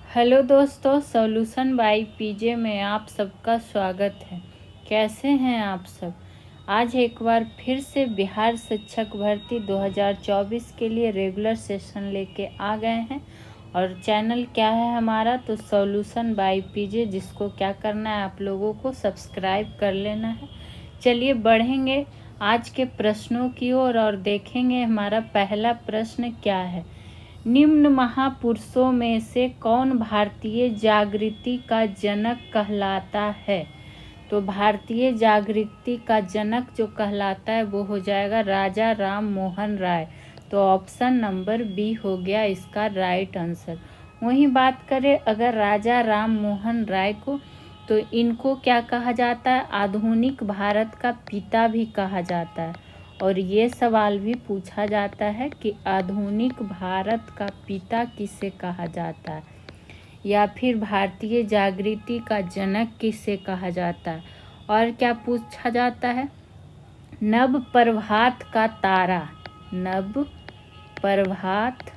Hello दोस्तों, solution by PJ में आप सबका स्वागत है। कैसे हैं आप सब। आज एक बार फिर से बिहार शिक्षक भर्ती 2024 के लिए रेगुलर सेशन लेके आ गए हैं। और चैनल क्या है हमारा, तो सॉल्यूशन बाय पीजे, जिसको क्या करना है, आप लोगों को सब्सक्राइब कर लेना है। चलिए बढ़ेंगे आज के प्रश्नों की ओर और देखेंगे हमारा पहला प्रश्न क्या है। निम्न महापुरुषों में से कौन भारतीय जागृति का जनक कहलाता है। तो भारतीय जागृति का जनक जो कहलाता है वो हो जाएगा राजा राम मोहन राय। तो ऑप्शन नंबर बी हो गया इसका राइट आंसर। वहीं बात करें अगर राजा राम मोहन राय को, तो इनको क्या कहा जाता है, आधुनिक भारत का पिता भी कहा जाता है। और ये सवाल भी पूछा जाता है कि आधुनिक भारत का पिता किसे कहा जाता है, या फिर भारतीय जागृति का जनक किसे कहा जाता है। और क्या पूछा जाता है, नव प्रभात का तारा, नव प्रभात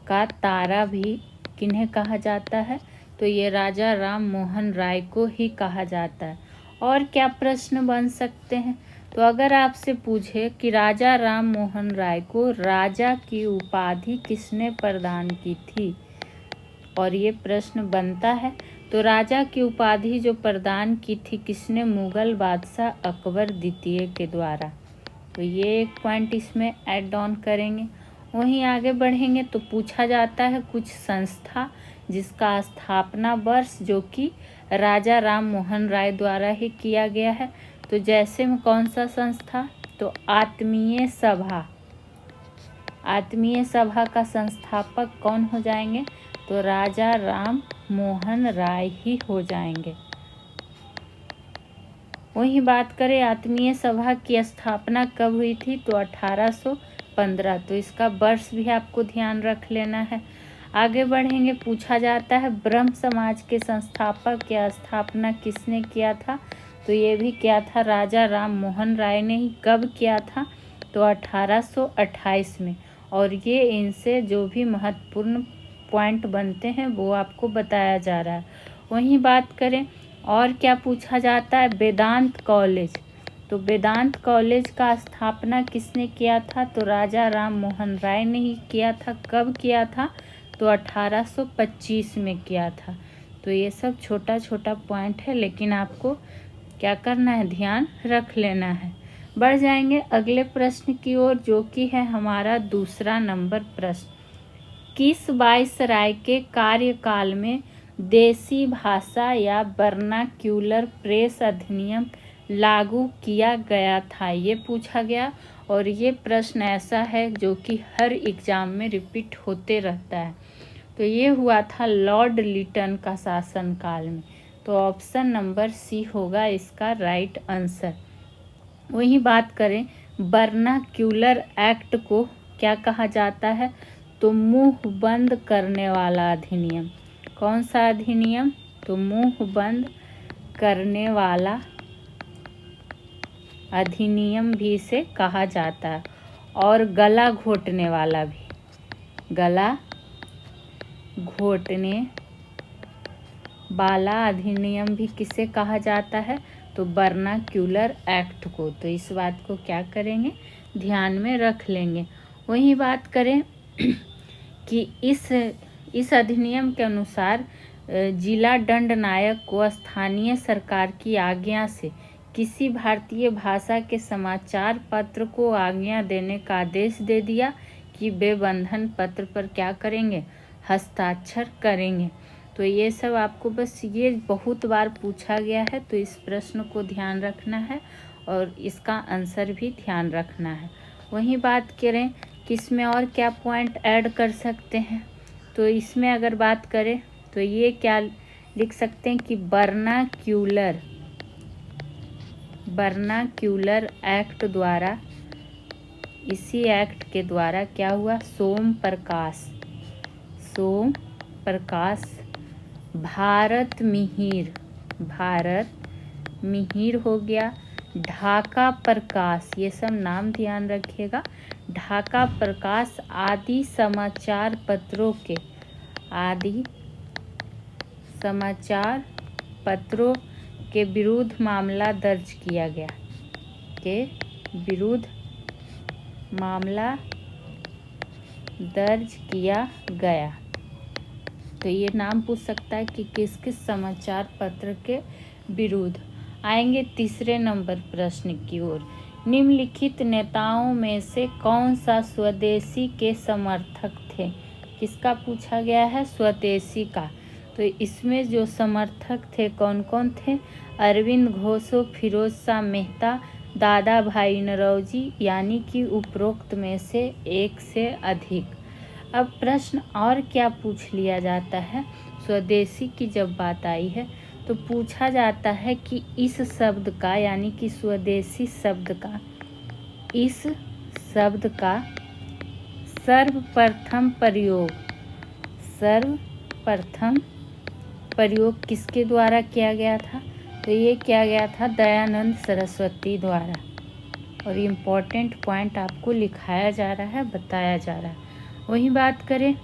का तारा भी किन्हें कहा जाता है, तो ये राजा राम मोहन राय को ही कहा जाता है। और क्या प्रश्न बन सकते हैं, तो अगर आपसे पूछे कि राजा राम मोहन राय को राजा की उपाधि किसने प्रदान की थी, और ये प्रश्न बनता है, तो राजा की उपाधि जो प्रदान की थी किसने, मुगल बादशाह अकबर द्वितीय के द्वारा। तो ये एक पॉइंट इसमें ऐड ऑन करेंगे। वहीं आगे बढ़ेंगे तो पूछा जाता है कुछ संस्था जिसका स्थापना वर्ष जो कि राजा राम मोहन राय द्वारा ही किया गया है। तो जैसे में कौन सा संस्था, तो आत्मीय सभा, आत्मीय सभा का संस्थापक कौन हो जाएंगे, तो राजा राम मोहन राय ही हो जाएंगे। वहीं बात करें आत्मीय सभा की स्थापना कब हुई थी, तो 1815। तो इसका वर्ष भी आपको ध्यान रख लेना है। आगे बढ़ेंगे, पूछा जाता है ब्रह्म समाज के संस्थापक या स्थापना किसने किया था, तो ये भी क्या था, राजा राम मोहन राय ने ही। कब किया था, तो 1828 में। और ये इनसे जो भी महत्वपूर्ण पॉइंट बनते हैं वो आपको बताया जा रहा है। वहीं बात करें और क्या पूछा जाता है, वेदांत कॉलेज, तो वेदांत कॉलेज का स्थापना किसने किया था, तो राजा राम मोहन राय ने ही किया था। कब किया था, तो 1825 में किया था। तो ये सब छोटा छोटा पॉइंट है, लेकिन आपको क्या करना है, ध्यान रख लेना है। बढ़ जाएंगे अगले प्रश्न की ओर, जो कि है हमारा दूसरा नंबर प्रश्न। किस वायसराय के कार्यकाल में देसी भाषा या वर्नाक्यूलर प्रेस अधिनियम लागू किया गया था, ये पूछा गया। और ये प्रश्न ऐसा है जो कि हर एग्जाम में रिपीट होते रहता है। तो ये हुआ था लॉर्ड लिटन का शासनकाल में। तो ऑप्शन नंबर सी होगा इसका राइट आंसर। वहीं बात करें वर्नाक्यूलर एक्ट को क्या कहा जाता है, तो मुंह बंद करने वाला अधिनियम। कौन सा अधिनियम, तो मुंह बंद करने वाला अधिनियम भी इसे कहा जाता है। और गला घोटने वाला भी, गला घोटने वाला अधिनियम भी किसे कहा जाता है, तो वर्नाक्यूलर एक्ट को। तो इस बात को क्या करेंगे, ध्यान में रख लेंगे। वहीं बात करें कि इस अधिनियम के अनुसार जिला दंड नायक को स्थानीय सरकार की आज्ञा से किसी भारतीय भाषा के समाचार पत्र को आज्ञा देने का आदेश दे दिया कि वे बंधन पत्र पर क्या करेंगे, हस्ताक्षर करेंगे। तो ये सब आपको बस ये बहुत बार पूछा गया है, तो इस प्रश्न को ध्यान रखना है और इसका आंसर भी ध्यान रखना है। वहीं बात करें कि इसमें और क्या पॉइंट ऐड कर सकते हैं, तो इसमें अगर बात करें तो ये क्या लिख सकते हैं कि वर्नाक्यूलर एक्ट द्वारा, इसी एक्ट के द्वारा क्या हुआ, सोम प्रकाश भारत मिहिर हो गया, ढाका प्रकाश, ये सब नाम ध्यान रखिएगा, ढाका प्रकाश आदि समाचार पत्रों के समाचार पत्रों के विरुद्ध मामला दर्ज किया गया, के विरुद्ध मामला दर्ज किया गया। तो ये नाम पूछ सकता है कि किस किस समाचार पत्र के विरुद्ध। आएंगे तीसरे नंबर प्रश्न की ओर। निम्नलिखित नेताओं में से कौन सा स्वदेशी के समर्थक थे? किसका पूछा गया है? स्वदेशी का। तो इसमें जो समर्थक थे कौन कौन थे? अरविंद घोष, फिरोज शाह मेहता, दादा भाई नौरोजी, यानी कि उपरोक्त में से एक से अधिक। अब प्रश्न और क्या पूछ लिया जाता है? स्वदेशी की जब बात आई है तो पूछा जाता है कि इस शब्द का, यानी कि स्वदेशी शब्द का, इस शब्द का सर्वप्रथम प्रयोग किसके द्वारा किया गया था? तो ये किया गया था दयानंद सरस्वती द्वारा। और इम्पोर्टेंट पॉइंट आपको लिखाया जा रहा है, बताया जा रहा है। वही बात करें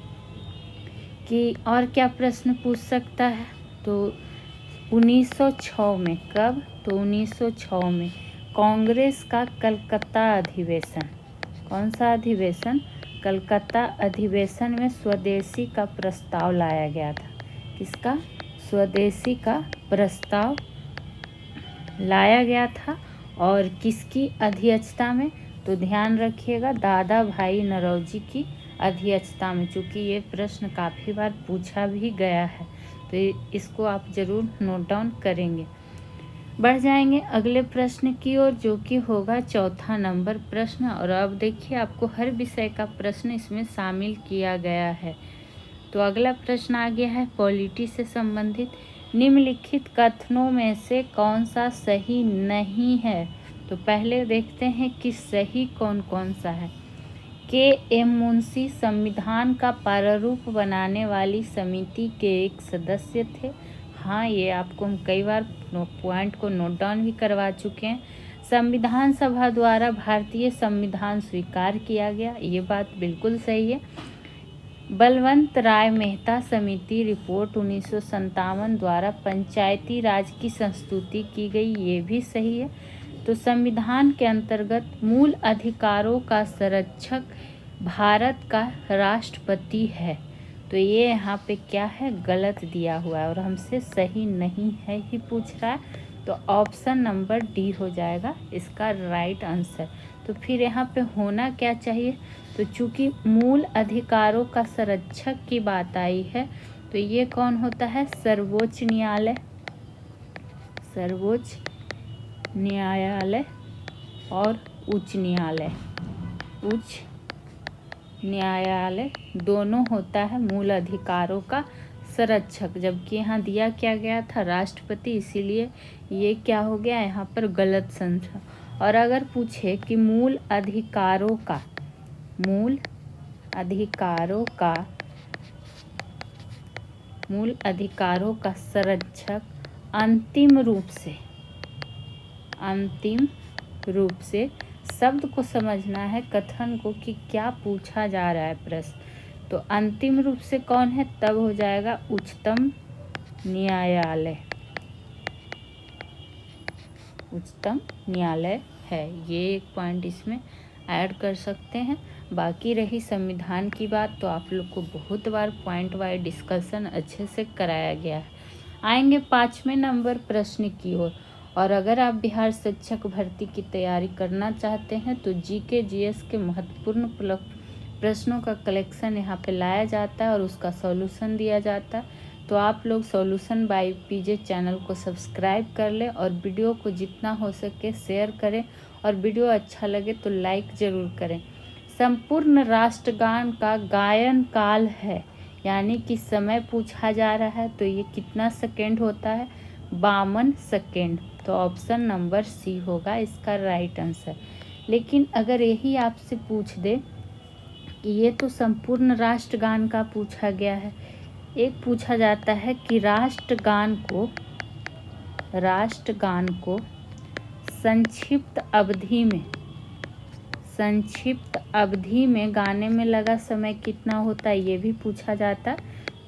कि और क्या प्रश्न पूछ सकता है, तो 1906 में, कब? तो 1906 में कांग्रेस का कलकत्ता अधिवेशन, कौन सा अधिवेशन? कलकत्ता अधिवेशन में स्वदेशी का प्रस्ताव लाया गया था। किसका? स्वदेशी का प्रस्ताव लाया गया था। और किसकी अध्यक्षता में? तो ध्यान रखिएगा, दादा भाई नौरोजी की अध्यक्षता में, चूँकि ये प्रश्न काफ़ी बार पूछा भी गया है, तो इसको आप ज़रूर नोट डाउन करेंगे। बढ़ जाएंगे अगले प्रश्न की ओर, जो कि होगा चौथा नंबर प्रश्न। और अब देखिए, आपको हर विषय का प्रश्न इसमें शामिल किया गया है। तो अगला प्रश्न आ गया है पॉलिटी से संबंधित। निम्नलिखित कथनों में से कौन सा सही नहीं है? तो पहले देखते हैं कि सही कौन कौन सा है। के.एम. मुंशी संविधान का प्रारूप बनाने वाली समिति के एक सदस्य थे। हाँ, ये आपको हम कई बार पॉइंट को नोट डाउन भी करवा चुके हैं। संविधान सभा द्वारा भारतीय संविधान स्वीकार किया गया, ये बात बिल्कुल सही है। बलवंत राय मेहता समिति रिपोर्ट 1957 द्वारा पंचायती राज की संस्तुति की गई, ये भी सही है। तो संविधान के अंतर्गत मूल अधिकारों का संरक्षक भारत का राष्ट्रपति है। तो ये यहाँ पे क्या है? गलत दिया हुआ है और हमसे सही नहीं है ही पूछ रहा है। तो ऑप्शन नंबर डी हो जाएगा इसका राइट आंसर। तो फिर यहाँ पे होना क्या चाहिए? तो चूँकि मूल अधिकारों का संरक्षक की बात आई है, तो ये कौन होता है? सर्वोच्च न्यायालय। सर्वोच्च न्यायालय और उच्च न्यायालय, उच्च न्यायालय दोनों होता है मूल अधिकारों का संरक्षक। जबकि यहाँ दिया क्या गया था? राष्ट्रपति, इसीलिए ये क्या हो गया यहाँ पर? गलत संख्या। और अगर पूछे कि मूल अधिकारों का संरक्षक अंतिम रूप से शब्द को समझना है, कथन को, कि क्या पूछा जा रहा है प्रश्न। तो अंतिम रूप से कौन है? तब हो जाएगा उच्चतम न्यायालय। उच्चतम न्यायालय है, ये एक पॉइंट इसमें ऐड कर सकते हैं। बाकी रही संविधान की बात, तो आप लोग को बहुत बार पॉइंट वाइज डिस्कशन अच्छे से कराया गया है। आएंगे 5वें नंबर प्रश्न की ओर। और अगर आप बिहार शिक्षक भर्ती की तैयारी करना चाहते हैं तो जीके जीएस के महत्वपूर्ण प्रश्नों का कलेक्शन यहाँ पे लाया जाता है और उसका सॉल्यूशन दिया जाता है। तो आप लोग सॉल्यूशन बाय पीजे चैनल को सब्सक्राइब कर लें और वीडियो को जितना हो सके शेयर करें, और वीडियो अच्छा लगे तो लाइक ज़रूर करें। संपूर्ण राष्ट्रगान का गायन काल है, यानी कि समय पूछा जा रहा है, तो ये कितना सेकेंड होता है? 52 सेकेंड। तो ऑप्शन नंबर सी होगा इसका राइट आंसर। लेकिन अगर यही आपसे पूछ दे कि ये तो संपूर्ण राष्ट्रगान का पूछा गया है, एक पूछा जाता है कि राष्ट्रगान को संक्षिप्त अवधि में गाने में लगा समय कितना होता है, ये भी पूछा जाता है।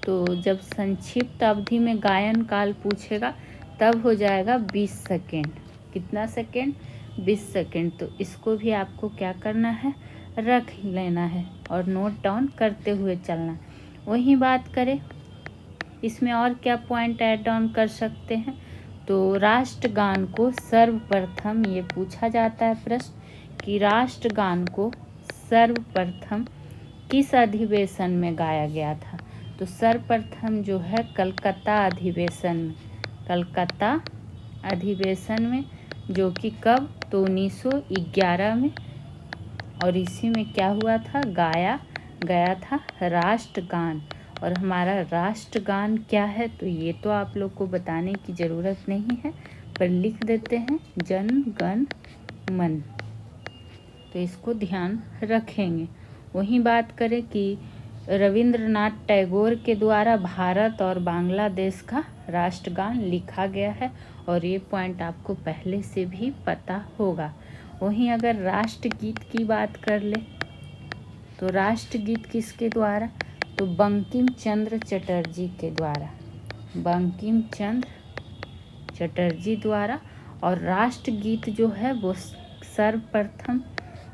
तो जब संक्षिप्त अवधि में गायन काल पूछेगा तब हो जाएगा 20 सेकेंड। कितना सेकेंड? 20 सेकेंड। तो इसको भी आपको क्या करना है, रख लेना है और नोट डाउन करते हुए चलना। वही बात करें इसमें और क्या पॉइंट ऐड ऑन कर सकते हैं, तो राष्ट्रगान को सर्वप्रथम ये पूछा जाता है प्रश्न कि राष्ट्रगान को सर्वप्रथम किस अधिवेशन में गाया गया था। तो सर्वप्रथम जो है कलकत्ता अधिवेशन में, कलकत्ता अधिवेशन में, जो कि कब, तो 1911 में। और इसी में क्या हुआ था, गाया गया था राष्ट्रगान। और हमारा राष्ट्रगान क्या है, तो ये तो आप लोग को बताने की ज़रूरत नहीं है, पर लिख देते हैं जन गण मन। तो इसको ध्यान रखेंगे। वहीं बात करें कि रविंद्रनाथ टैगोर के द्वारा भारत और बांग्लादेश का राष्ट्रगान लिखा गया है, और ये पॉइंट आपको पहले से भी पता होगा। वहीं अगर राष्ट्रगीत की बात कर ले तो राष्ट्रगीत किसके द्वारा, तो बंकिम चंद्र चटर्जी के द्वारा, बंकिम चंद्र चटर्जी द्वारा। और राष्ट्रगीत जो है वो सर्वप्रथम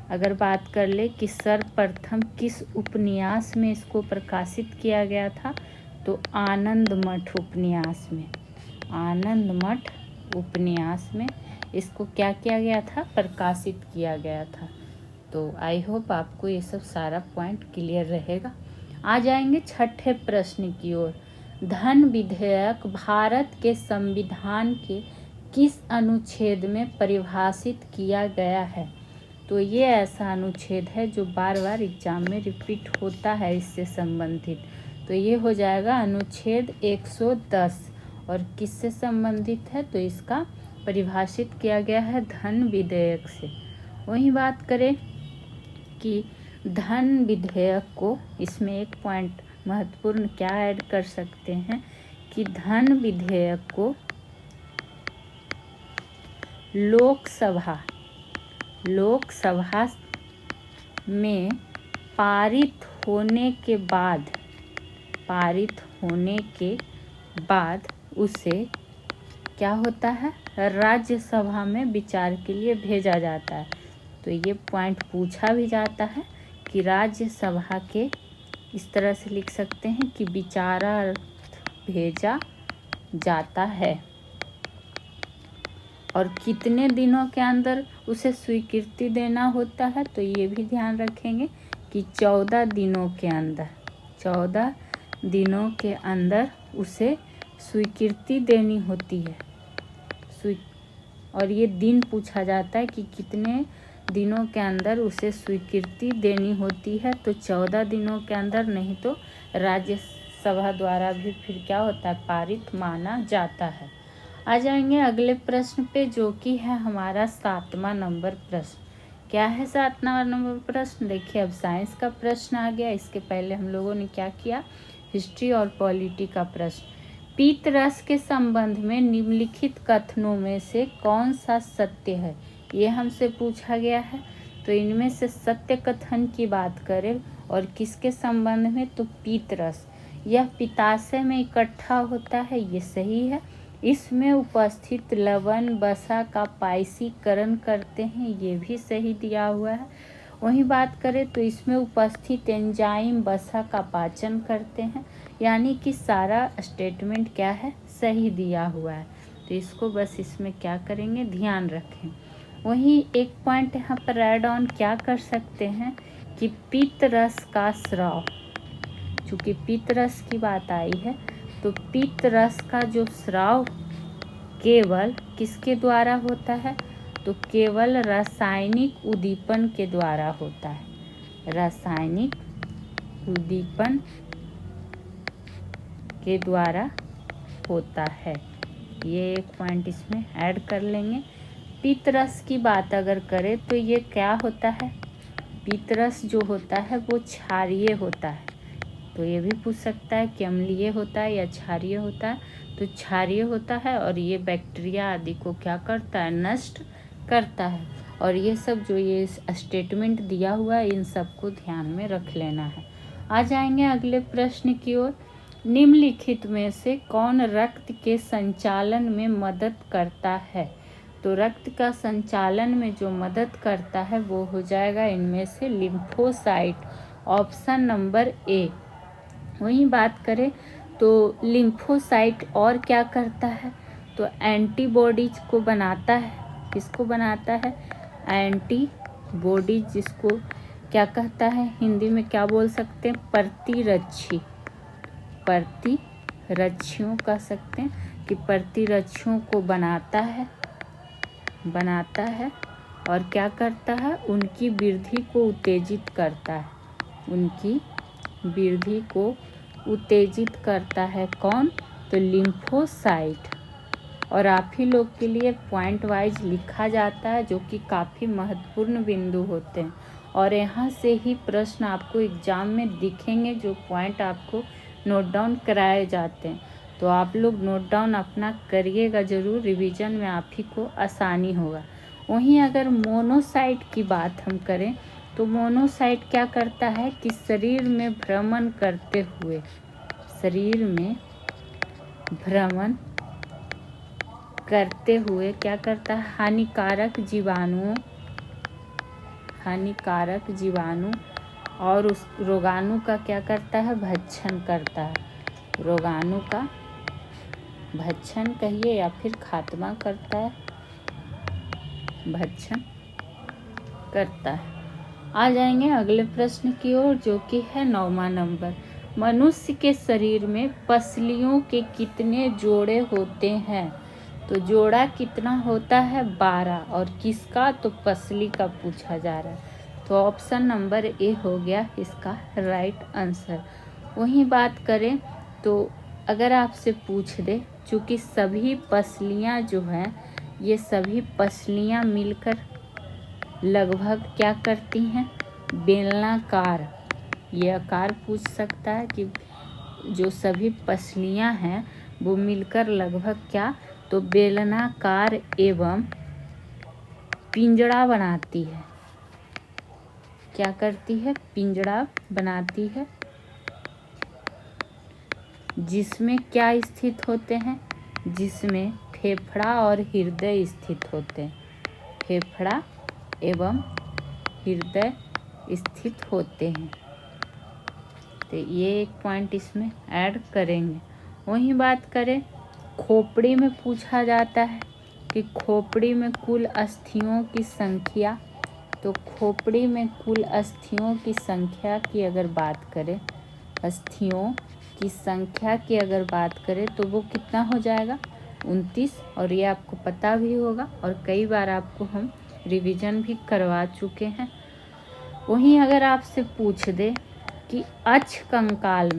अगर बात कर ले कि सर्वप्रथम किस उपन्यास में इसको प्रकाशित किया गया था, तो आनंद मठ उपन्यास में, आनंद मठ उपन्यास में इसको क्या किया गया था, प्रकाशित किया गया था। तो आई होप आपको ये सब सारा पॉइंट क्लियर रहेगा। आ जाएंगे छठे प्रश्न की ओर। धन विधेयक भारत के संविधान के किस अनुच्छेद में परिभाषित किया गया है। तो ये ऐसा अनुच्छेद है जो बार बार एग्जाम में रिपीट होता है इससे संबंधित। तो ये हो जाएगा अनुच्छेद 110। और किससे संबंधित है, तो इसका परिभाषित किया गया है धन विधेयक से। वहीं बात करें कि धन विधेयक को, इसमें एक पॉइंट महत्वपूर्ण क्या ऐड कर सकते हैं कि धन विधेयक को लोकसभा में पारित होने के बाद उसे क्या होता है, राज्यसभा में विचार के लिए भेजा जाता है। तो ये पॉइंट पूछा भी जाता है कि राज्यसभा के, इस तरह से लिख सकते हैं कि विचारार्थ भेजा जाता है, और कितने दिनों के अंदर उसे स्वीकृति देना होता है, तो ये भी ध्यान रखेंगे कि 14 दिनों के अंदर, 14 दिनों के अंदर उसे स्वीकृति देनी होती है। और ये दिन पूछा जाता है कि कितने दिनों के अंदर उसे स्वीकृति देनी होती है, तो 14 दिनों के अंदर, नहीं तो राज्यसभा द्वारा भी फिर क्या होता है, पारित माना जाता है। आ जाएंगे अगले प्रश्न पे, जो कि है हमारा 7वां नंबर प्रश्न। क्या है 7वां नंबर प्रश्न, देखिए अब साइंस का प्रश्न आ गया। इसके पहले हम लोगों ने क्या किया, हिस्ट्री और पॉलिटी का प्रश्न। पीत रस के संबंध में निम्नलिखित कथनों में से कौन सा सत्य है, ये हमसे पूछा गया है। तो इनमें से सत्य कथन की बात करें और किसके संबंध में, तो पीत रस, यह पित्ताशय में इकट्ठा होता है, ये सही है। इसमें उपस्थित लवण वसा का पाइसीकरण करते हैं, ये भी सही दिया हुआ है। वहीं बात करें तो इसमें उपस्थित एंजाइम वसा का पाचन करते हैं, यानी कि सारा स्टेटमेंट क्या है, सही दिया हुआ है। तो इसको बस इसमें क्या करेंगे, ध्यान रखें। वहीं एक पॉइंट यहाँ पर ऐड ऑन क्या कर सकते हैं कि पित्त रस का स्राव, चूँकि पित्त रस की बात आई है, तो पित्त रस का जो स्राव केवल किसके द्वारा होता है, तो केवल रासायनिक उद्दीपन के द्वारा होता है, रासायनिक उद्दीपन के द्वारा होता है। ये एक पॉइंट इसमें ऐड कर लेंगे। पित्त रस की बात अगर करें तो ये क्या होता है, पित्त रस जो होता है वो क्षारीय होता है। तो ये भी पूछ सकता है कि अम्लीय होता है या क्षारीय होता है, तो क्षारीय होता है। और ये बैक्टीरिया आदि को क्या करता है, नष्ट करता है। और ये सब जो ये स्टेटमेंट दिया हुआ है, इन सबको ध्यान में रख लेना है। आ जाएंगे अगले प्रश्न की ओर। निम्नलिखित में से कौन रक्त के संचालन में मदद करता है? तो रक्त का संचालन में जो मदद करता है वो हो जाएगा इनमें से लिम्फोसाइट, ऑप्शन नंबर ए। वहीं बात करें तो लिम्फोसाइट और क्या करता है? तो एंटीबॉडीज को बनाता है। किसको बनाता है? एंटीबॉडीज, जिसको क्या कहता है, हिंदी में क्या बोल सकते हैं? प्रतिरक्षी। प्रतिरक्षियों कह सकते हैं कि प्रतिरक्षियों को बनाता है और क्या करता है? उनकी वृद्धि को उत्तेजित करता है। उनकी वृद्धि को उत्तेजित करता है कौन? तो लिम्फोसाइट। और आप ही लोग के लिए पॉइंट वाइज लिखा जाता है, जो कि काफ़ी महत्वपूर्ण बिंदु होते हैं और यहाँ से ही प्रश्न आपको एग्जाम में दिखेंगे, जो पॉइंट आपको नोट डाउन कराए जाते हैं। तो आप लोग नोट डाउन अपना करिएगा ज़रूर, रिवीजन में आप ही को आसानी होगा। वहीं अगर मोनोसाइट की बात हम करें तो मोनोसाइट क्या करता है कि शरीर में भ्रमण करते हुए क्या करता है? हानिकारक जीवाणु और उस रोगाणु का क्या करता है? भक्षण करता है। रोगाणु का भक्षण कहिए या फिर खात्मा करता है, भक्षण करता है। आ जाएंगे अगले प्रश्न की ओर, जो कि है 9वां नंबर। मनुष्य के शरीर में पसलियों के कितने जोड़े होते हैं? तो जोड़ा कितना होता है? 12। और किसका? तो पसली का पूछा जा रहा है। तो ऑप्शन नंबर ए हो गया इसका राइट आंसर। वहीं बात करें तो अगर आपसे पूछ दे, चूँकि सभी पसलियाँ जो हैं, ये सभी पसलियाँ मिलकर लगभग क्या करती हैं? बेलनाकार। ये आकार पूछ सकता है कि जो सभी पसलियाँ हैं वो मिलकर लगभग क्या? तो बेलनाकार एवं पिंजड़ा बनाती है। क्या करती है? पिंजड़ा बनाती है, जिसमें क्या स्थित होते हैं? जिसमें फेफड़ा और हृदय स्थित होते हैं। फेफड़ा एवं हृदय स्थित होते हैं। तो ये एक पॉइंट इसमें ऐड करेंगे। वहीं बात करें खोपड़ी में, पूछा जाता है कि खोपड़ी में कुल अस्थियों की संख्या। तो खोपड़ी में कुल अस्थियों की संख्या की अगर बात करें, अस्थियों की संख्या की अगर बात करें तो वो कितना हो जाएगा? 29। और ये आपको पता भी होगा और कई बार आपको हम रिवीजन भी करवा चुके हैं। वहीं अगर आपसे पूछ दे कि अक्ष कंकाल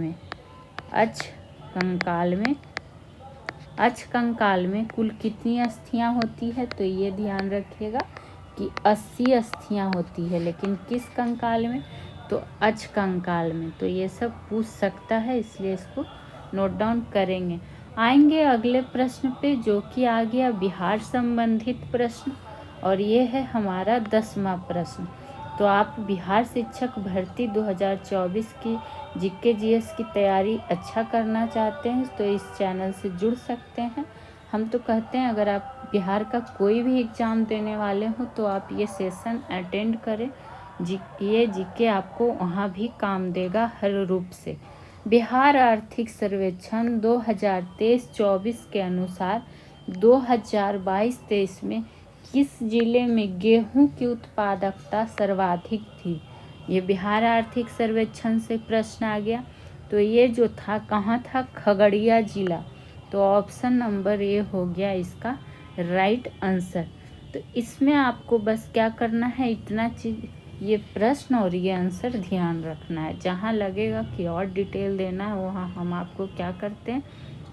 में कुल कितनी अस्थियां होती है? तो ये ध्यान रखिएगा कि 80 अस्थियां होती है, लेकिन किस कंकाल में? तो अक्ष कंकाल में। तो ये सब पूछ सकता है, इसलिए इसको नोट डाउन करेंगे। आएंगे अगले प्रश्न पे, जो कि आ गया बिहार संबंधित प्रश्न और ये है हमारा 10वां प्रश्न। तो आप बिहार शिक्षक भर्ती 2024 की जीके जीएस की तैयारी अच्छा करना चाहते हैं तो इस चैनल से जुड़ सकते हैं। हम तो कहते हैं अगर आप बिहार का कोई भी एग्ज़ाम देने वाले हो तो आप ये सेशन अटेंड करें। ये जीके आपको वहाँ भी काम देगा हर रूप से। बिहार आर्थिक सर्वेक्षण 2023-24 के अनुसार 2022-23 में किस जिले में गेहूं की उत्पादकता सर्वाधिक थी? ये बिहार आर्थिक सर्वेक्षण से प्रश्न आ गया। तो ये जो था कहाँ था? खगड़िया जिला। तो ऑप्शन नंबर ए हो गया इसका राइट आंसर। तो इसमें आपको बस क्या करना है, इतना चीज़, ये प्रश्न और ये आंसर ध्यान रखना है। जहाँ लगेगा कि और डिटेल देना है वहाँ हम आपको क्या करते हैं,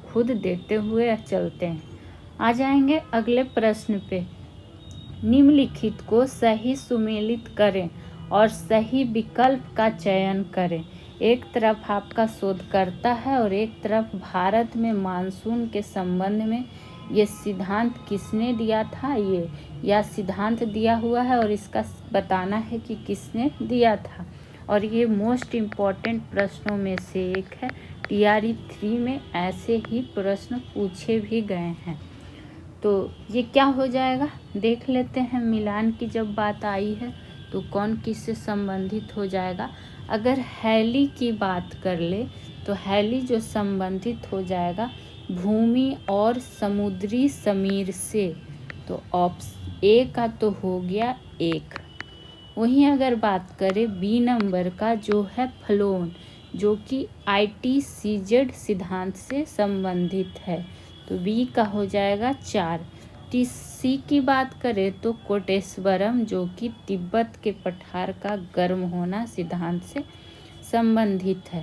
खुद देते हुए चलते हैं। आ जाएंगे अगले प्रश्न पे। निम्नलिखित को सही सुमेलित करें और सही विकल्प का चयन करें। एक तरफ आपका शोधकर्ता है और एक तरफ भारत में मानसून के संबंध में ये सिद्धांत किसने दिया था, ये या सिद्धांत दिया हुआ है और इसका बताना है कि किसने दिया था। और ये मोस्ट इम्पॉर्टेंट प्रश्नों में से एक है, TRE 3 में ऐसे ही प्रश्न पूछे भी गए हैं। तो ये क्या हो जाएगा देख लेते हैं। मिलान की जब बात आई है तो कौन किससे संबंधित हो जाएगा। अगर हैली की बात कर ले तो हैली जो संबंधित हो जाएगा भूमि और समुद्री समीर से। तो ऑप्शन ए का तो हो गया 1। वहीं अगर बात करें बी नंबर का जो है फ्लोन, जो कि ITCZ सिद्धांत से संबंधित है, तो बी का हो जाएगा 4। सी की बात करें तो कोटेश्वरम, जो कि तिब्बत के पठार का गर्म होना सिद्धांत से संबंधित है,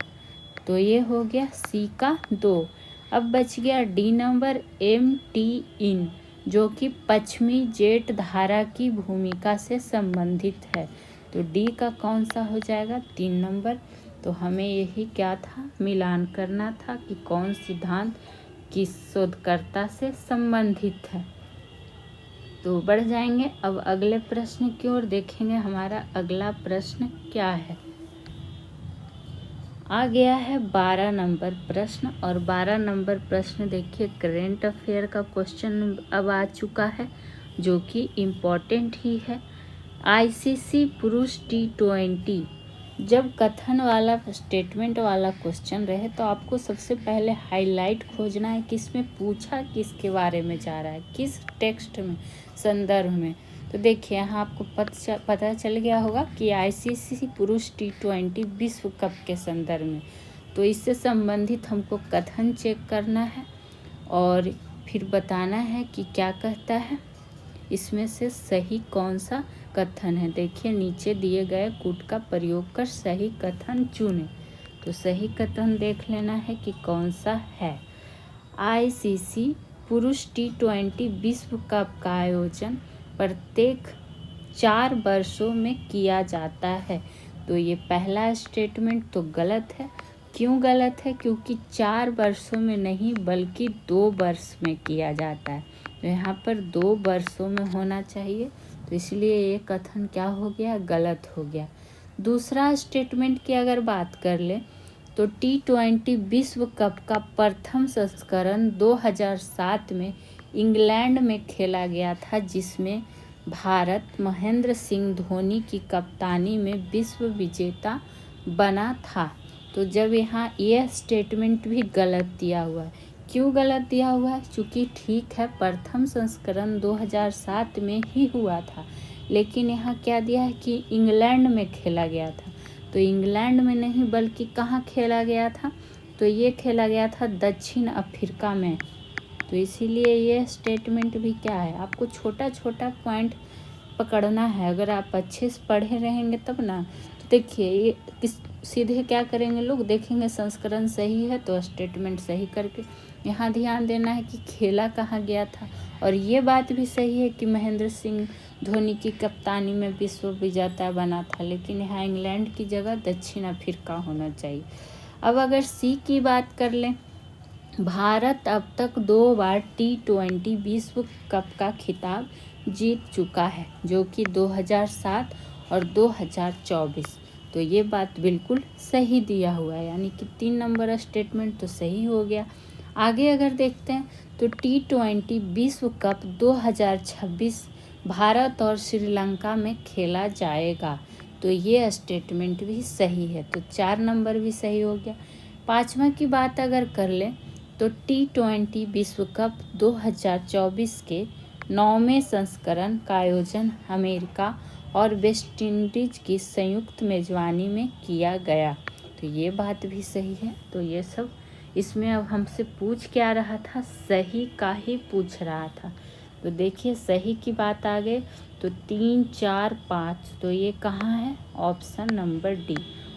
तो ये हो गया सी का 2। अब बच गया डी नंबर MTIN, जो कि पश्चिमी जेट धारा की भूमिका से संबंधित है, तो डी का कौन सा हो जाएगा 3 नंबर। तो हमें यही क्या था मिलान करना था कि कौन सिद्धांत किस शोधकर्ता से संबंधित है। तो बढ़ जाएंगे अब अगले प्रश्न की ओर, देखेंगे हमारा अगला प्रश्न क्या है। आ गया है 12 नंबर प्रश्न, और 12 नंबर प्रश्न देखिए करेंट अफेयर का क्वेश्चन अब आ चुका है, जो कि इम्पोर्टेंट ही है। ICC पुरुष T20 जब कथन वाला स्टेटमेंट वाला क्वेश्चन रहे तो आपको सबसे पहले हाईलाइट खोजना है कि इसमें पूछा किसके बारे में जा रहा है, किस टेक्स्ट में, संदर्भ में। तो देखिए यहाँ आपको पता चल गया होगा कि ICC पुरुष T20 विश्व कप के संदर्भ में। तो इससे संबंधित हमको कथन चेक करना है और फिर बताना है कि क्या कहता है, इसमें से सही कौन सा कथन है। देखिए नीचे दिए गए कूट का प्रयोग कर सही कथन चुने। तो सही कथन देख लेना है कि कौन सा है। ICC पुरुष T20 विश्व कप का आयोजन प्रत्येक 4 वर्षों में किया जाता है। तो ये पहला स्टेटमेंट तो गलत है। क्यों गलत है? क्योंकि 4 वर्षों में नहीं बल्कि 2 वर्ष में किया जाता है। तो यहाँ पर 2 वर्षों में होना चाहिए, तो इसलिए ये कथन क्या हो गया, गलत हो गया। दूसरा स्टेटमेंट की अगर बात कर ले तो T20 विश्व कप का प्रथम संस्करण 2007 में इंग्लैंड में खेला गया था, जिसमें भारत महेंद्र सिंह धोनी की कप्तानी में विश्व विजेता बना था। तो जब यहाँ यह स्टेटमेंट भी गलत दिया हुआ है। क्यों गलत दिया हुआ है? क्योंकि ठीक है प्रथम संस्करण 2007 में ही हुआ था, लेकिन यहाँ क्या दिया है कि इंग्लैंड में खेला गया था। तो इंग्लैंड में नहीं बल्कि कहाँ खेला गया था, तो ये खेला गया था दक्षिण अफ्रीका में। तो इसीलिए ये स्टेटमेंट भी क्या है, आपको छोटा छोटा पॉइंट पकड़ना है। अगर आप अच्छे से पढ़े रहेंगे तब ना। तो देखिए ये सीधे क्या करेंगे लोग, देखेंगे संस्करण सही है तो स्टेटमेंट सही करके यहाँ ध्यान देना है कि खेला कहाँ गया था। और ये बात भी सही है कि महेंद्र सिंह धोनी की कप्तानी में विश्व विजेता बना था, लेकिन यहाँ इंग्लैंड की जगह दक्षिण अफ्रीका होना चाहिए। अब अगर सी की बात कर लें, भारत अब तक 2 बार T20 विश्व कप का खिताब जीत चुका है, जो कि 2007 और 2024। तो ये बात बिल्कुल सही दिया हुआ है, यानी कि 3 नंबर स्टेटमेंट तो सही हो गया। आगे अगर देखते हैं तो T20 विश्व कप 2026 भारत और श्रीलंका में खेला जाएगा। तो ये स्टेटमेंट भी सही है, तो 4 नंबर भी सही हो गया। 5वां की बात अगर कर लें तो T20 विश्व कप 2024 के 9वें संस्करण का आयोजन अमेरिका और वेस्ट इंडीज की संयुक्त मेजबानी में किया गया। तो ये बात भी सही है। तो ये सब इसमें अब हमसे पूछ क्या रहा था, सही का ही पूछ रहा था। तो देखिए सही की बात आ गई तो 3, 4, 5, तो ये कहाँ है, ऑप्शन नंबर डी।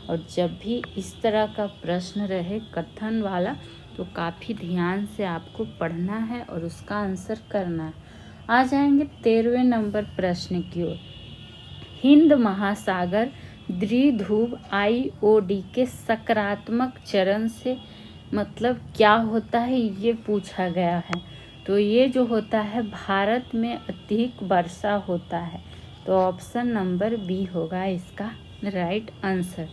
और जब भी इस तरह का प्रश्न रहे कथन वाला तो काफ़ी ध्यान से आपको पढ़ना है और उसका आंसर करना है। आ जाएंगे 13वें नंबर प्रश्न की ओर। हिंद महासागर द्विध्रुव IOD के सकारात्मक चरण से मतलब क्या होता है, ये पूछा गया है। तो ये जो होता है भारत में अधिक वर्षा होता है। तो ऑप्शन नंबर बी होगा इसका राइट आंसर।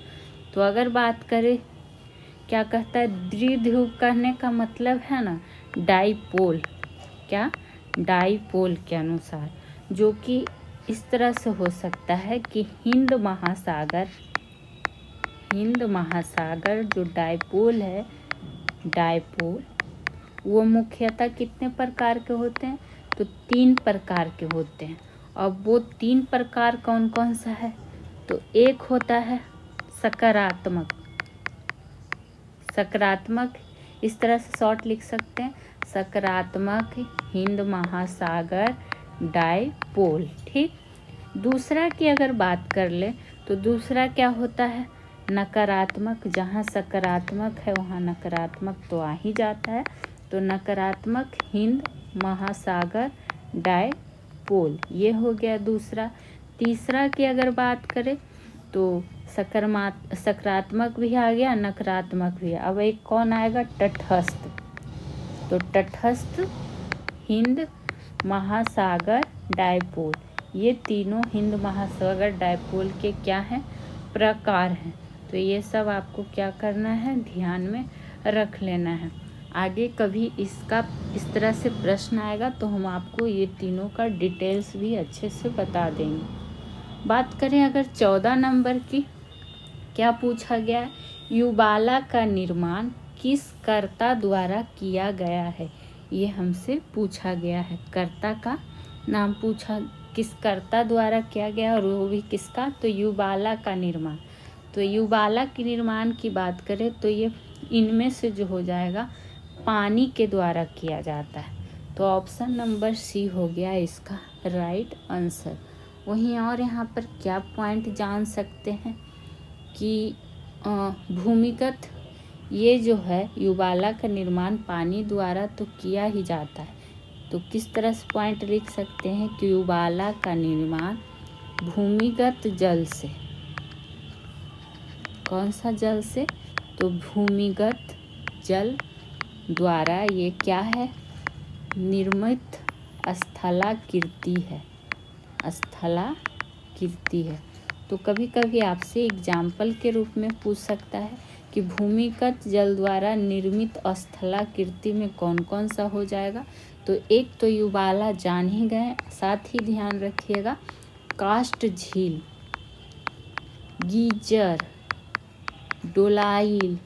तो अगर बात करें क्या कहता है, द्विध्रुव कहने का मतलब है ना डाइपोल, क्या डाइपोल के अनुसार, जो कि इस तरह से हो सकता है कि हिंद महासागर जो डाइपोल है, डाइपोल वो मुख्यतः कितने प्रकार के होते हैं, तो 3 प्रकार के होते हैं। अब वो 3 प्रकार कौन कौन सा है, तो एक होता है सकारात्मक, इस तरह से शॉर्ट लिख सकते हैं, सकारात्मक हिंद महासागर डाइपोल। ठीक, दूसरा की अगर बात कर ले तो दूसरा क्या होता है, नकारात्मक। जहाँ सकारात्मक है वहाँ नकारात्मक तो आ ही जाता है, तो नकारात्मक हिंद महासागर डाइपोल, ये हो गया दूसरा। तीसरा की अगर बात करें तो सकारात्मक भी आ गया, नकारात्मक भी। अब एक कौन आएगा, तटस्थ। तो तटस्थ हिंद महासागर डाइपोल, ये तीनों हिंद महासागर डाइपोल के क्या हैं, प्रकार हैं। तो ये सब आपको क्या करना है, ध्यान में रख लेना है। आगे कभी इसका इस तरह से प्रश्न आएगा तो हम आपको ये तीनों का डिटेल्स भी अच्छे से बता देंगे। बात करें अगर 14 नंबर की, क्या पूछा गया है, युबाला का निर्माण किस कर्ता द्वारा किया गया है, ये हमसे पूछा गया है। कर्ता का नाम पूछा, किस कर्ता द्वारा किया गया और वो भी किसका, तो युबाला का निर्माण। तो युबाला के निर्माण की बात करें तो ये इनमें से जो हो जाएगा, पानी के द्वारा किया जाता है। तो ऑप्शन नंबर सी हो गया इसका राइट आंसर। वहीं और यहाँ पर क्या पॉइंट जान सकते हैं कि भूमिगत ये जो है युबाला का निर्माण पानी द्वारा तो किया ही जाता है। तो किस तरह से पॉइंट लिख सकते हैं कि युबाला का निर्माण भूमिगत जल से, कौन सा जल से, तो भूमिगत जल द्वारा ये क्या है, निर्मित स्थलाकृति है। तो कभी कभी आपसे एग्जाम्पल के रूप में पूछ सकता है कि भूमिगत जल द्वारा निर्मित स्थलाकृति में कौन कौन सा हो जाएगा। तो एक तो युबाला जान ही गए, साथ ही ध्यान रखिएगा कास्ट झील, गीजर, डोलाइन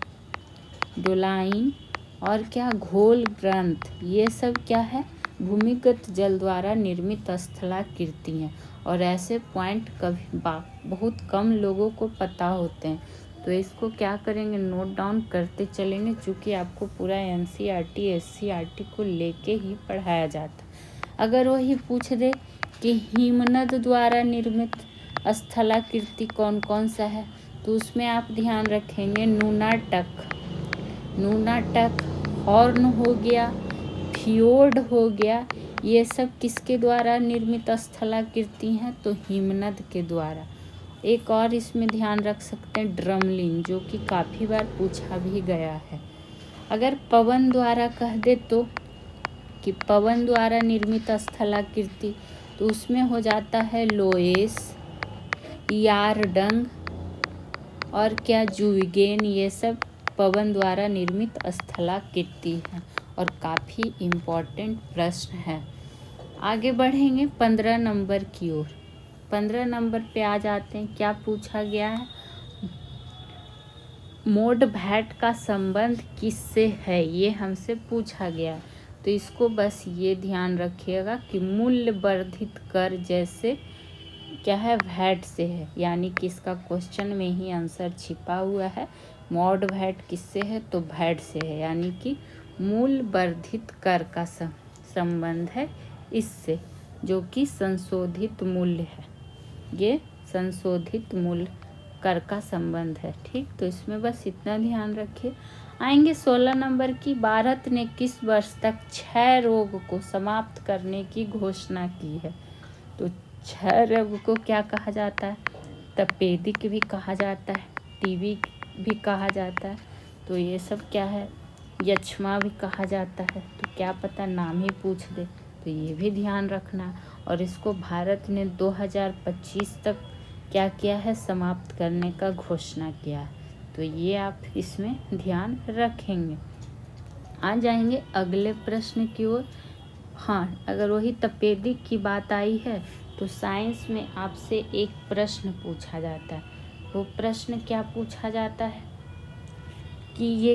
और क्या घोल ग्रंथ, ये सब क्या है, भूमिगत जल द्वारा निर्मित स्थलाकृति हैं। और ऐसे पॉइंट कभी बहुत कम लोगों को पता होते हैं। तो इसको क्या करेंगे, नोट डाउन करते चलेंगे, क्योंकि आपको पूरा NCERT SCERT को लेके ही पढ़ाया जाता। अगर वही पूछ दे कि हिमनद द्वारा निर्मित स्थलाकृति कौन कौन सा है, तो उसमें आप ध्यान रखेंगे नूनाटक, हॉर्न हो गया, फियोर्ड हो गया, ये सब किसके द्वारा निर्मित स्थलाकृति हैं, तो हिमनद के द्वारा। एक और इसमें ध्यान रख सकते हैं ड्रमलिन, जो कि काफ़ी बार पूछा भी गया है। अगर पवन द्वारा कह दे तो कि पवन द्वारा निर्मित स्थलाकृति, तो उसमें हो जाता है लोएस, यारडंग और क्या जुइगेन, ये सब पवन द्वारा निर्मित स्थलाकृति है और काफ़ी इम्पोर्टेंट प्रश्न है। आगे बढ़ेंगे 15 नंबर की ओर। 15 नंबर पे आ जाते हैं, क्या पूछा गया है, मोड भैट का संबंध किससे है, ये हमसे पूछा गया। तो इसको बस ये ध्यान रखिएगा कि मूल्य वर्धित कर जैसे क्या है, भैट से है, यानी कि इसका क्वेश्चन में ही आंसर छिपा हुआ है। मोड भैट किससे है, तो भैट से है, यानी कि मूल्य वर्धित कर का संबंध है इससे, जो कि संशोधित मूल्य है। ये संशोधित मूल्य कर का संबंध है। ठीक, तो इसमें बस इतना ध्यान रखिए। आएंगे 16 नंबर की, भारत ने किस वर्ष तक क्षय रोग को समाप्त करने की घोषणा की है। तो क्षय रोग को क्या कहा जाता है, तपेदिक भी कहा जाता है, टीबी भी कहा जाता है। तो ये सब क्या है, यक्ष्मा भी कहा जाता है। तो क्या पता नाम ही पूछ दे, तो ये भी ध्यान रखना। और इसको भारत ने 2025 तक क्या किया है, समाप्त करने का घोषणा किया है। तो ये आप इसमें ध्यान रखेंगे। आ जाएंगे अगले प्रश्न की ओर। हाँ, अगर वही तपेदिक की बात आई है तो साइंस में आपसे एक प्रश्न पूछा जाता है। वो प्रश्न क्या पूछा जाता है कि ये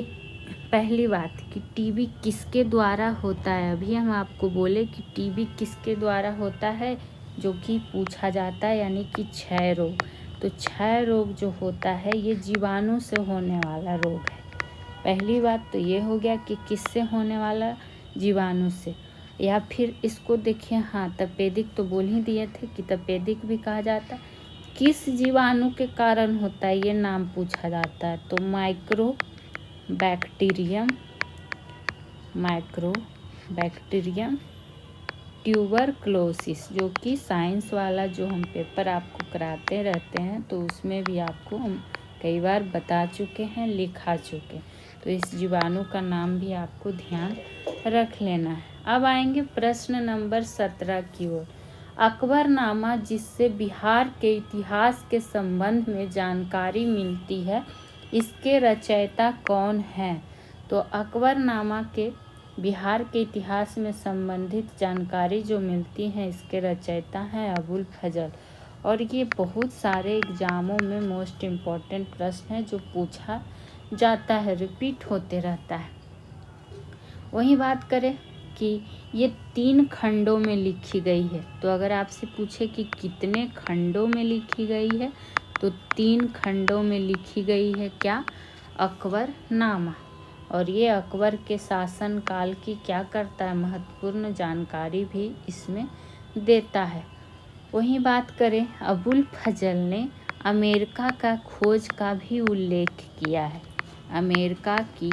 पहली बात कि टीबी किसके द्वारा होता है। अभी हम आपको बोले कि टीबी किसके द्वारा होता है, जो कि पूछा जाता है, यानी कि क्षय रोग। तो क्षय रोग जो होता है ये जीवाणु से होने वाला रोग है। पहली बात तो ये हो गया कि किससे होने वाला, जीवाणु से। या फिर इसको देखिए, हाँ तपेदिक तो बोल ही दिए थे कि तपेदिक भी कहा जाता है। किस जीवाणु के कारण होता है ये नाम पूछा जाता है। तो माइक्रोबैक्टीरियम ट्यूबरक्लोसिस, जो कि साइंस वाला जो हम पेपर आपको कराते रहते हैं तो उसमें भी आपको हम कई बार बता चुके हैं, लिखा चुके। तो इस जीवाणु का नाम भी आपको ध्यान रख लेना है। अब आएंगे प्रश्न नंबर 17 की ओर। अकबरनामा, जिससे बिहार के इतिहास के संबंध में जानकारी मिलती है, इसके रचयिता कौन हैं। तो अकबरनामा के बिहार के इतिहास में संबंधित जानकारी जो मिलती है, इसके रचयिता हैं अबुल फजल। और ये बहुत सारे एग्जामों में मोस्ट इम्पॉर्टेंट प्रश्न है जो पूछा जाता है, रिपीट होते रहता है। वही बात करें कि ये 3 खंडों में लिखी गई है। तो अगर आपसे पूछे कि कितने खंडों में लिखी गई है, तो 3 खंडों में लिखी गई है। क्या, अकबरनामा। और ये अकबर के शासन काल की क्या करता है, महत्वपूर्ण जानकारी भी इसमें देता है। वही बात करें, अबुल फजल ने अमेरिका का खोज का भी उल्लेख किया है। अमेरिका की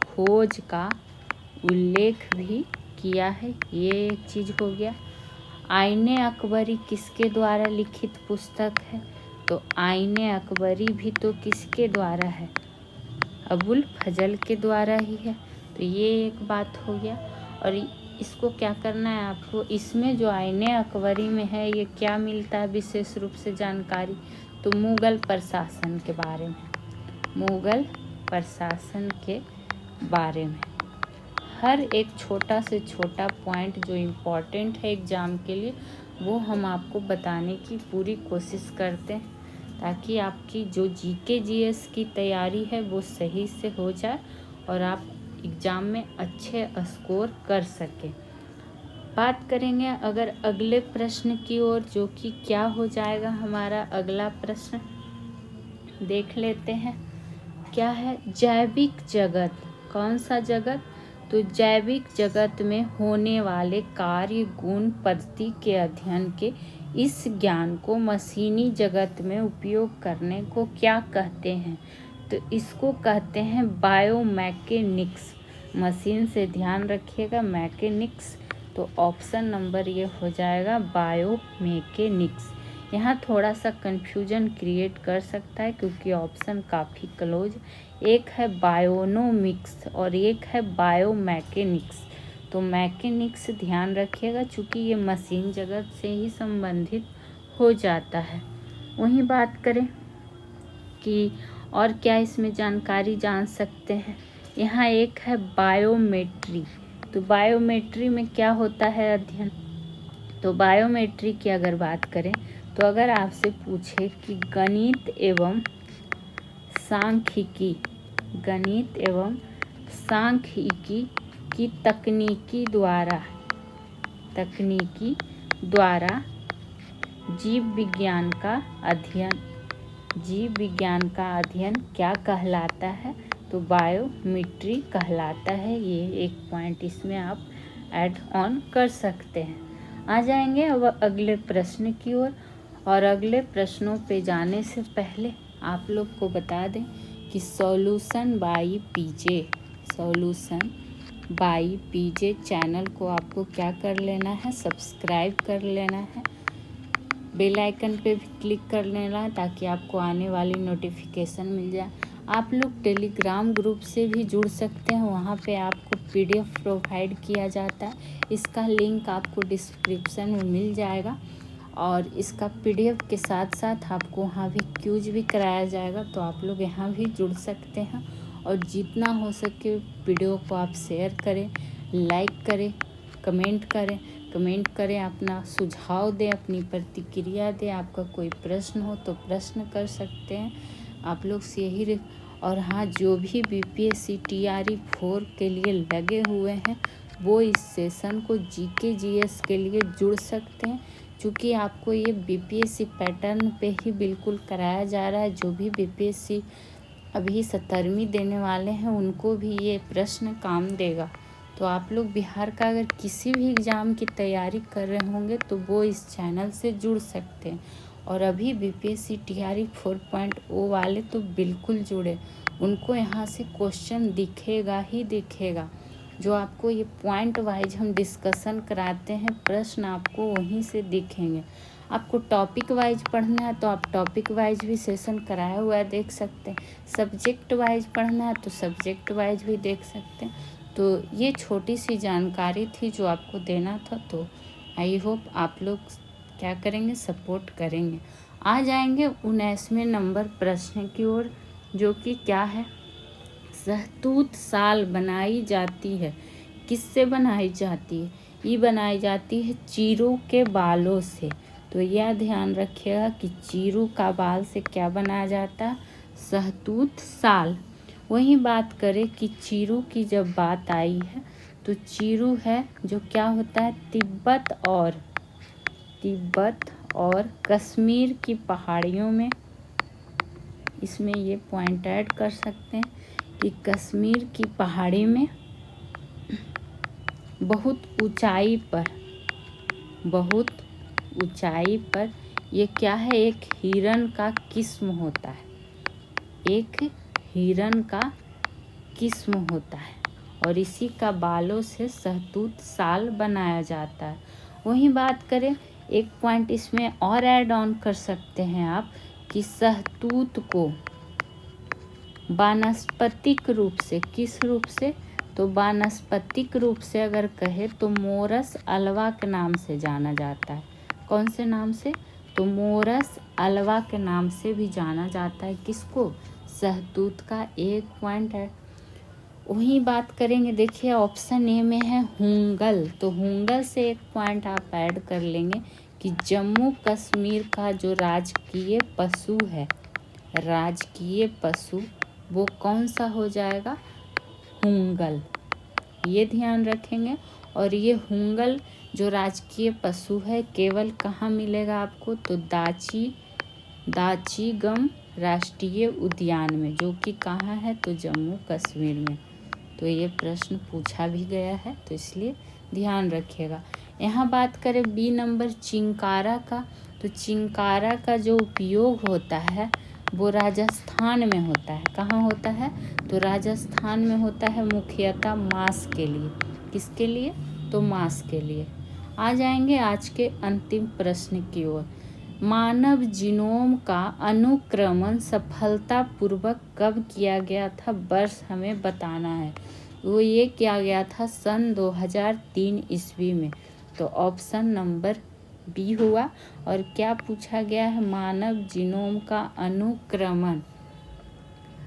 खोज का उल्लेख भी किया है, ये एक चीज़ हो गया। आईने अकबरी किसके द्वारा लिखित पुस्तक है। तो आईने अकबरी भी तो किसके द्वारा है, अबुल फजल के द्वारा ही है। तो ये एक बात हो गया। और इसको क्या करना है आपको, इसमें जो आईने अकबरी में है ये क्या मिलता है विशेष रूप से जानकारी, तो मुग़ल प्रशासन के बारे में, मुग़ल प्रशासन के बारे में। हर एक छोटा से छोटा पॉइंट जो इम्पोर्टेंट है एग्ज़ाम के लिए वो हम आपको बताने की पूरी कोशिश करते हैं, ताकि आपकी जो जीके जीएस की तैयारी है वो सही से हो जाए और आप एग्ज़ाम में अच्छे स्कोर कर सकें। बात करेंगे अगर अगले प्रश्न की ओर, जो कि क्या हो जाएगा हमारा अगला प्रश्न, देख लेते हैं क्या है। जैविक जगत, कौन सा जगत, तो जैविक जगत में होने वाले कार्य गुण पद्धति के अध्ययन के इस ज्ञान को मशीनी जगत में उपयोग करने को क्या कहते हैं। तो इसको कहते हैं बायोमैकेनिक्स। मशीन से ध्यान रखिएगा, मैकेनिक्स। तो ऑप्शन नंबर ये हो जाएगा बायोमैकेनिक्स। यहाँ थोड़ा सा कन्फ्यूजन क्रिएट कर सकता है क्योंकि ऑप्शन काफ़ी क्लोज, एक है बायोनोमिक्स और एक है बायोमैकेनिक्स। तो मैकेनिक्स ध्यान रखिएगा चूँकि ये मशीन जगत से ही संबंधित हो जाता है। वहीं बात करें कि और क्या इसमें जानकारी जान सकते हैं, यहाँ एक है बायोमेट्री। तो बायोमेट्री में क्या होता है अध्ययन, तो बायोमेट्री की अगर बात करें तो अगर आपसे पूछे कि गणित एवं सांख्यिकी की तकनीकी द्वारा जीव विज्ञान का अध्ययन क्या कहलाता है, तो बायोमेट्री कहलाता है। ये एक पॉइंट इसमें आप ऐड ऑन कर सकते हैं। आ जाएंगे अब अगले प्रश्न की ओर। और अगले प्रश्नों पे जाने से पहले आप लोग को बता दें कि सॉल्यूशन बाय पीजे चैनल को आपको क्या कर लेना है, सब्सक्राइब कर लेना है, बेल आइकन पे भी क्लिक कर लेना है ताकि आपको आने वाली नोटिफिकेशन मिल जाए। आप लोग टेलीग्राम ग्रुप से भी जुड़ सकते हैं, वहाँ पे आपको PDF प्रोवाइड किया जाता है। इसका लिंक आपको डिस्क्रिप्शन में मिल जाएगा और इसका PDF के साथ साथ आपको वहाँ भी क्यूज भी कराया जाएगा, तो आप लोग यहाँ भी जुड़ सकते हैं। और जितना हो सके वीडियो को आप शेयर करें, लाइक करें, कमेंट करें, अपना सुझाव दें, अपनी प्रतिक्रिया दें। आपका कोई प्रश्न हो तो प्रश्न कर सकते हैं आप लोग से यही। और हाँ, जो भी BPSC TRE 4 के लिए लगे हुए हैं वो इस सेशन को GK GS के लिए जुड़ सकते हैं, क्योंकि आपको ये BPSC पैटर्न पे ही बिल्कुल कराया जा रहा है। जो भी BPSC अभी 17वीं देने वाले हैं उनको भी ये प्रश्न काम देगा। तो आप लोग बिहार का अगर किसी भी एग्ज़ाम की तैयारी कर रहे होंगे तो वो इस चैनल से जुड़ सकते हैं। और अभी BPSC TRE 4.0 वाले तो बिल्कुल जुड़े, उनको यहाँ से क्वेश्चन दिखेगा ही दिखेगा। जो आपको ये पॉइंट वाइज हम डिस्कशन कराते हैं, प्रश्न आपको वहीं से दिखेंगे। आपको टॉपिक वाइज पढ़ना है तो आप टॉपिक वाइज भी सेशन कराया हुआ है, देख सकते हैं। सब्जेक्ट वाइज पढ़ना है तो सब्जेक्ट वाइज भी देख सकते हैं। तो ये छोटी सी जानकारी थी जो आपको देना था। तो आई होप आप लोग क्या करेंगे, सपोर्ट करेंगे। आ जाएंगे 19वें नंबर प्रश्न की ओर, जो कि क्या है, सहतूत साल बनाई जाती है, किससे बनाई जाती है? ये बनाई जाती है चीरू के बालों से। तो यह ध्यान रखिएगा कि चीरू का बाल से क्या बनाया जाता है, सहतूत साल। वही बात करें कि चीरू की जब बात आई है तो चीरू है जो क्या होता है, तिब्बत और कश्मीर की पहाड़ियों में, इसमें ये पॉइंट ऐड कर सकते हैं कि कश्मीर की पहाड़ी में बहुत ऊंचाई पर ये क्या है, एक हिरन का किस्म होता है, एक हिरन का किस्म होता है। और इसी का बालों से सहतूत साल बनाया जाता है। वहीं बात करें, एक पॉइंट इसमें और ऐड ऑन कर सकते हैं आप कि सहतूत को वानस्पतिक रूप से, किस रूप से, तो वानस्पतिक रूप से अगर कहे तो मोरस अल्वा के नाम से जाना जाता है। कौन से नाम से? तो मोरस अल्वा के नाम से भी जाना जाता है। किसको? सहतूत का। एक पॉइंट है। वही बात करेंगे, देखिए ऑप्शन ए में है हुंगल। तो हुंगल से एक पॉइंट आप ऐड कर लेंगे कि जम्मू कश्मीर का जो राजकीय पशु है, राजकीय पशु, वो कौन सा हो जाएगा, हुंगल। ये ध्यान रखेंगे। और ये हुंगल जो राजकीय पशु है केवल कहाँ मिलेगा आपको, तो दाचीगम राष्ट्रीय उद्यान में, जो कि कहाँ है, तो जम्मू कश्मीर में। तो ये प्रश्न पूछा भी गया है, तो इसलिए ध्यान रखिएगा। यहाँ बात करें बी नंबर चिंकारा का, तो चिंकारा का जो उपयोग होता है वो राजस्थान में होता है। कहाँ होता है, तो राजस्थान में होता है, मुख्यतः मांस के लिए। किसके लिए, तो मांस के लिए। आ जाएंगे आज के अंतिम प्रश्न की ओर। मानव जीनोम का अनुक्रमण सफलतापूर्वक कब किया गया था, वर्ष हमें बताना है। वो ये किया गया था सन 2003 ईस्वी में। तो ऑप्शन नंबर बी हुआ। और क्या पूछा गया है, मानव जीनोम का अनुक्रमण।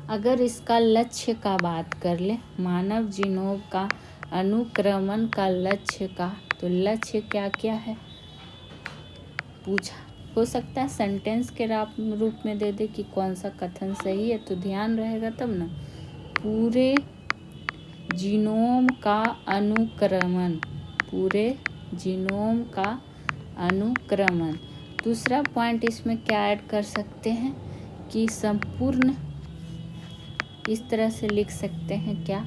अगर इसका लक्ष्य का बात कर ले, मानव जीनोम का अनुक्रमण का लक्ष्य का, तो लक्ष्य क्या क्या है पूछा। हो सकता है सेंटेंस के रूप में दे दे कि कौन सा कथन सही है, तो ध्यान रहेगा तब ना। पूरे जीनोम का अनुक्रमण, पूरे जीनोम का अनुक्रमण। दूसरा पॉइंट इसमें क्या ऐड कर सकते हैं कि संपूर्ण, इस तरह से लिख सकते हैं क्या,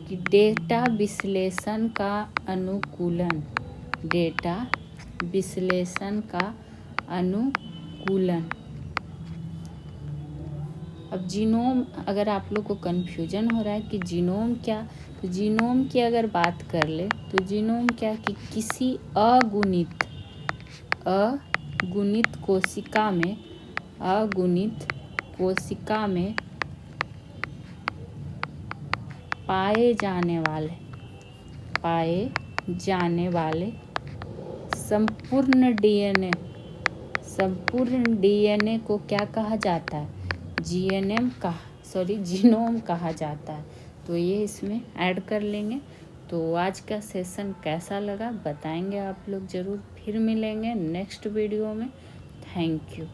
कि डेटा विश्लेषण का अनुकूलन, डेटा विश्लेषण का अनुकूलन। अब जीनोम, अगर आप लोग को कन्फ्यूजन हो रहा है कि जीनोम क्या, तो जीनोम की अगर बात कर ले तो जीनोम क्या, कि किसी अगुणित कोशिका में पाए जाने वाले संपूर्ण डीएनए को क्या कहा जाता है? जीनोम कहा जाता है। तो ये इसमें ऐड कर लेंगे। तो आज का सेशन कैसा लगा बताएंगे आप लोग ज़रूर। फिर मिलेंगे नेक्स्ट वीडियो में। Thank you.